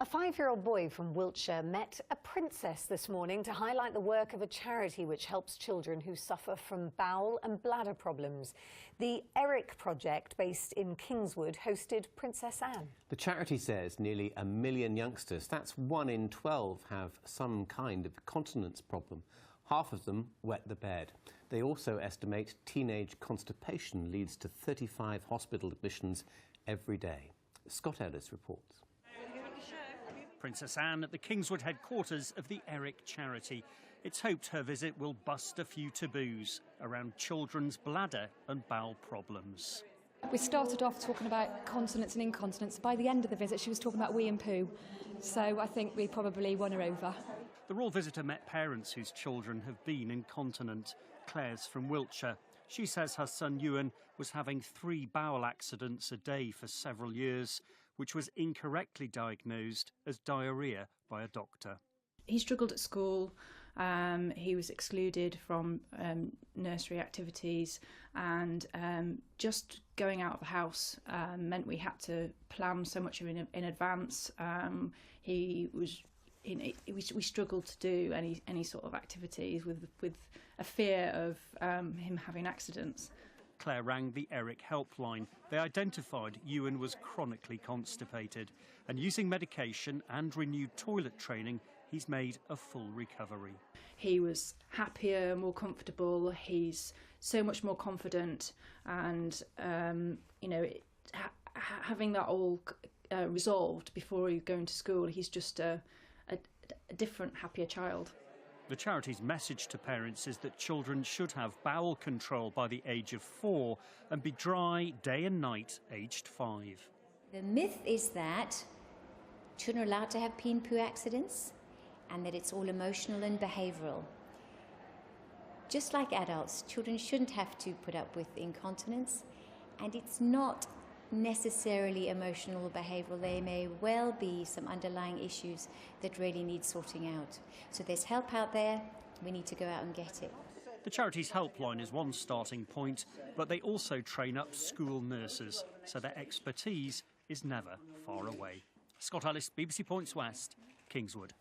A 5-year-old boy from Wiltshire met a princess this morning to highlight the work of a charity which helps children who suffer from bowel and bladder problems. The ERIC project, based in Kingswood, hosted Princess Anne. The charity says nearly 1 million youngsters, that's 1 in 12, have some kind of continence problem. Half of them wet the bed. They also estimate teenage constipation leads to 35 hospital admissions every day. Scott Ellis reports. Princess Anne at the Kingswood headquarters of the ERIC charity. It's hoped her visit will bust a few taboos around children's bladder and bowel problems. We started off talking about continence and incontinence. By the end of the visit, she was talking about wee and poo. So I think we probably won her over. The royal visitor met parents whose children have been incontinent. Claire's from Wiltshire. She says her son Ewan was having 3 bowel accidents a day for several years, which was incorrectly diagnosed as diarrhoea by a doctor. He struggled at school, he was excluded from nursery activities, and just going out of the house meant we had to plan so much in advance. We struggled to do any sort of activities with a fear of him having accidents. Claire rang the ERIC helpline. They identified Ewan was chronically constipated, and using medication and renewed toilet training, he's made a full recovery. He was happier, more comfortable, he's so much more confident, and having that all resolved before he going to school, he's just a different, happier child. The charity's message to parents is that children should have bowel control by the age of 4 and be dry day and night aged 5. The myth is that children are allowed to have pee and poo accidents and that it's all emotional and behavioural. Just like adults, children shouldn't have to put up with incontinence, and it's not necessarily emotional or behavioural. There may well be some underlying issues that really need sorting out. So there's help out there, we need to go out and get it. The charity's helpline is one starting point, but they also train up school nurses, so their expertise is never far away. Scott Ellis, BBC Points West, Kingswood.